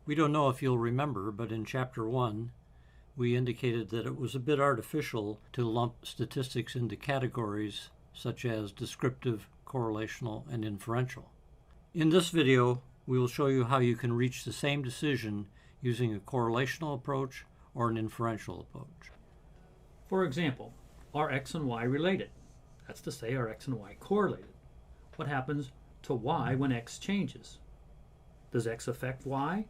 We don't know if you'll remember, but in Chapter 1, we indicated that it was a bit artificial to lump statistics into categories such as descriptive, correlational, and inferential. In this video, we will show you how you can reach the same decision using a correlational approach or an inferential approach. For example, are x and y related? That's to say, are x and y correlated? What happens to y when x changes? Does x affect y?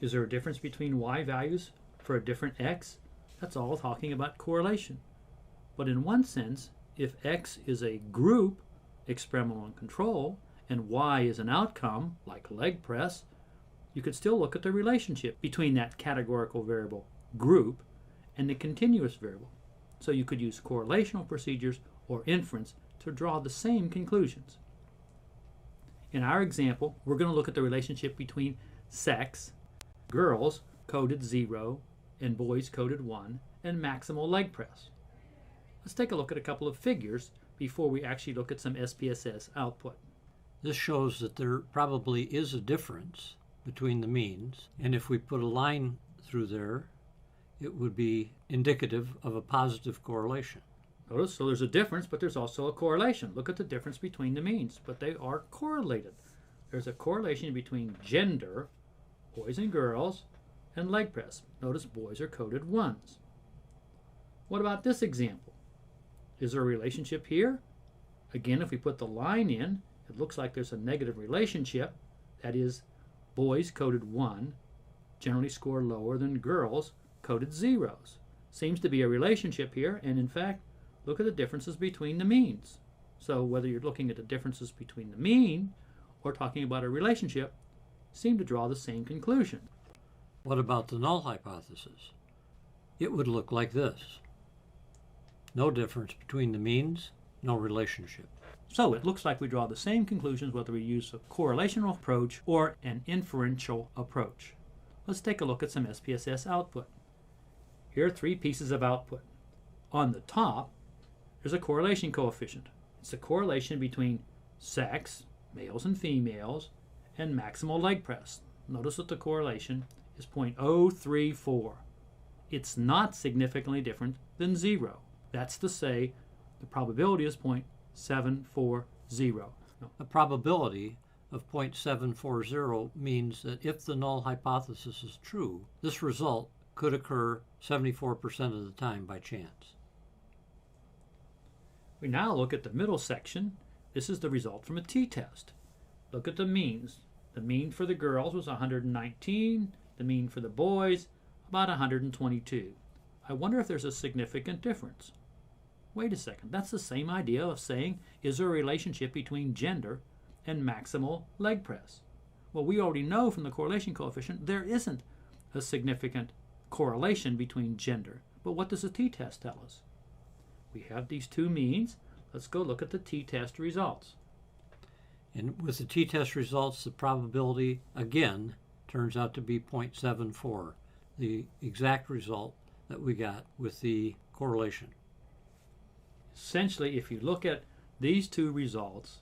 Is there a difference between y values for a different x? That's all talking about correlation. But in one sense, if x is a group, experimental and control, and y is an outcome, like leg press, you could still look at the relationship between that categorical variable, group, and the continuous variable. So you could use correlational procedures or inference to draw the same conclusions. In our example, we're going to look at the relationship between sex, girls coded 0 and boys coded 1, and maximal leg press. Let's take a look at a couple of figures before we actually look at some SPSS output. This shows that there probably is a difference between the means, and if we put a line through there, it would be indicative of a positive correlation. Notice, so there's a difference, but there's also a correlation. Look at the difference between the means, but they are correlated. There's a correlation between gender, boys and girls, and leg press. Notice boys are coded 1s. What about this example? Is there a relationship here? Again, if we put the line in, it looks like there's a negative relationship. That is, boys coded 1 generally score lower than girls coded 0s. Seems to be a relationship here, and in fact, look at the differences between the means. So whether you're looking at the differences between the mean or talking about a relationship, seem to draw the same conclusion. What about the null hypothesis? It would look like this. No difference between the means, no relationship. So it looks like we draw the same conclusions whether we use a correlational approach or an inferential approach. Let's take a look at some SPSS output. Here are 3 pieces of output. On the top, there's a correlation coefficient. It's the correlation between sex, males and females, and maximal leg press. Notice that the correlation is 0.034. It's not significantly different than 0. That's to say, the probability is 0.740. A probability of 0.740 means that if the null hypothesis is true, this result could occur 74% of the time by chance. We now look at the middle section. This is the result from a t-test. Look at the means. The mean for the girls was 119. The mean for the boys, about 122. I wonder if there's a significant difference. Wait a second, that's the same idea of saying, is there a relationship between gender and maximal leg press? Well, we already know from the correlation coefficient there isn't a significant correlation between gender. But what does the t-test tell us? We have these 2 means. Let's go look at the t-test results. And with the t-test results, the probability, again, turns out to be 0.74, the exact result that we got with the correlation. Essentially, if you look at these 2 results,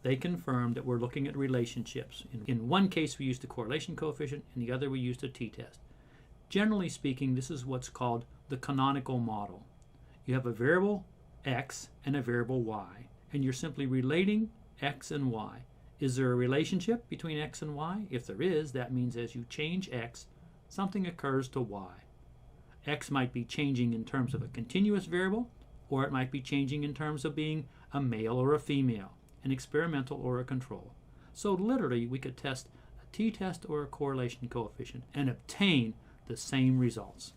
they confirm that we're looking at relationships. In one case, we used the correlation coefficient. In the other, we used a t-test. Generally speaking, this is what's called the canonical model. You have a variable x and a variable y, and you're simply relating x and y. Is there a relationship between x and y? If there is, that means as you change x, something occurs to y. X might be changing in terms of a continuous variable, or it might be changing in terms of being a male or a female, an experimental or a control. So literally, we could test a t-test or a correlation coefficient and obtain the same results.